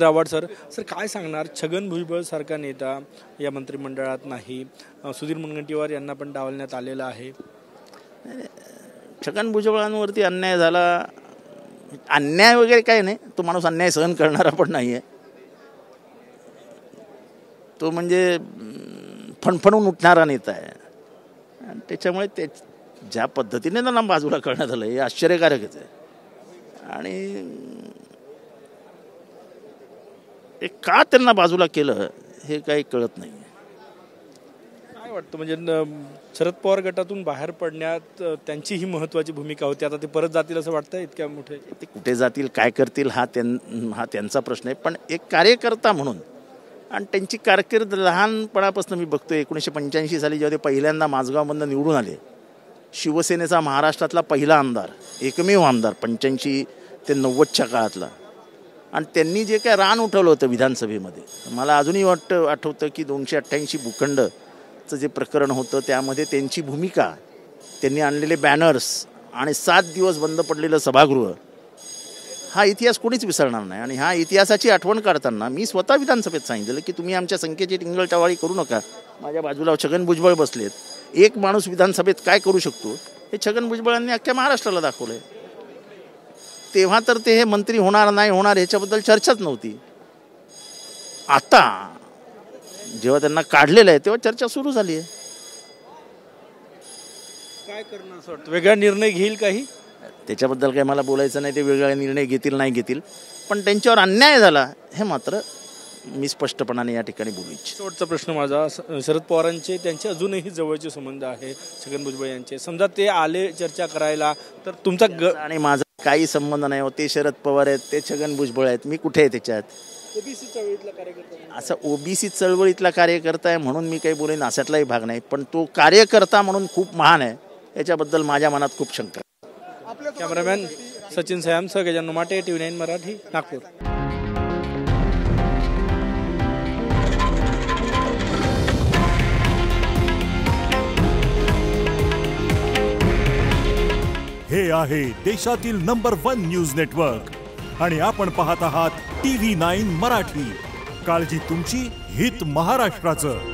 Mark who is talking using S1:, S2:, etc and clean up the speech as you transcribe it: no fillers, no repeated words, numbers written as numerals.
S1: रावाड sir काय सांगणार? छगन भुजबळ सारखा नेता या मंत्रिमंडळात नाही, सुधीर मुनगंटीवार यांना पण डावलण्यात आलेलं आहे.
S2: छगन भुजबळांवरती अन्याय झाला, अन्याय वगैरे काही नाही. तो माणूस अन्याय सहन करणारा पण नाही आहे. तो म्हणजे फणफणून उठणारा नेता आहे. आणि त्याच्यामुळे ते ज्या पद्धतीने त्यांना बाजूला करण्यात आलं हे आश्चर्यकारकच आहे. आणि का त्यांना बाजूला केलं हे काही कळत नाही.
S1: काय वाटतं म्हणजे शरद पवार गटातून बाहेर पडण्यात त्यांची ही महत्त्वाची भूमिका होती. आता ते परत जातील असं वाटतं? इतक्या मोठे
S2: ते कुठे जातील, काय करतील हा त्यांचा प्रश्न आहे. पण एक कार्यकर्ता म्हणून आणि त्यांची कारकीर्द लहानपणापासून मी बघतो. 1985 साली जेव्हा ते पहिल्यांदा माझगावमधून निवडून आले, शिवसेनेचा महाराष्ट्रातला पहिला आमदार, एकमेव आमदार 85 ते 90च्या काळातला. आणि त्यांनी जे काय रान उठवलं होतं विधानसभेमध्ये, मला अजूनही आठवतं की 288 भूखंडचं जे प्रकरण होतं त्यामध्ये त्यांची भूमिका, त्यांनी आणलेले बॅनर्स आणि 7 दिवस बंद पडलेलं सभागृह, हा इतिहास कोणीच विसरणार नाही. आणि ह्या इतिहासाची आठवण काढताना मी स्वतः विधानसभेत सांगितलं की तुम्ही आमच्या संख्येची टिंगलटावाळी करू नका. माझ्या बाजूला छगन भुजबळ बसलेत. एक माणूस विधानसभेत काय करू शकतो हे छगन भुजबळांनी अख्ख्या महाराष्ट्राला दाखवलं आहे. तेव्हा तर ते हे मंत्री होणार नाही होणार ह्याच्याबद्दल चर्चाच नव्हती. आता जेव्हा त्यांना काढलेलं आहे तेव्हा चर्चा सुरू झाली आहे.
S1: काय करणं असं वाटतं? वेगळा निर्णय घेईल काही?
S2: त्याच्याबद्दल काही मला बोलायचं नाही. ते वेगळा निर्णय घेतील नाही घेतील, पण त्यांच्यावर अन्याय झाला हे मात्र मी स्पष्टपणाने या ठिकाणी बोलू इच्छितो.
S1: शेवटचा प्रश्न माझा, शरद पवारांचे त्यांचे अजूनही जवळचे संबंध आहे छगन भुजबळ यांचे, समजा ते आले चर्चा करायला तर तुमचा
S2: आणि माझा काही संबंध नाही. ते शरद पवार आहेत, ते छगन भुजबळ आहेत, मी कुठे आहे त्याच्यात?
S1: ओबीसी चळवळीतला कार्यकर्ता.
S2: असं ओबीसी चळवळीतला कार्यकर्ता आहे म्हणून मी काही बोलेन अशातलाही भाग नाही. पण तो कार्यकर्ता म्हणून खूप महान आहे याच्याबद्दल माझ्या मनात खूप शंका.
S1: कॅमेरामॅन सचिन सयामसह गजानन माटे, TV9 मराठी, नागपूर.
S3: हे आहे देशातील नंबर 1 न्यूज नेटवर्क आणि आपण पाहत आहात TV9 मराठी. काळजी तुमची, हित महाराष्ट्राचं.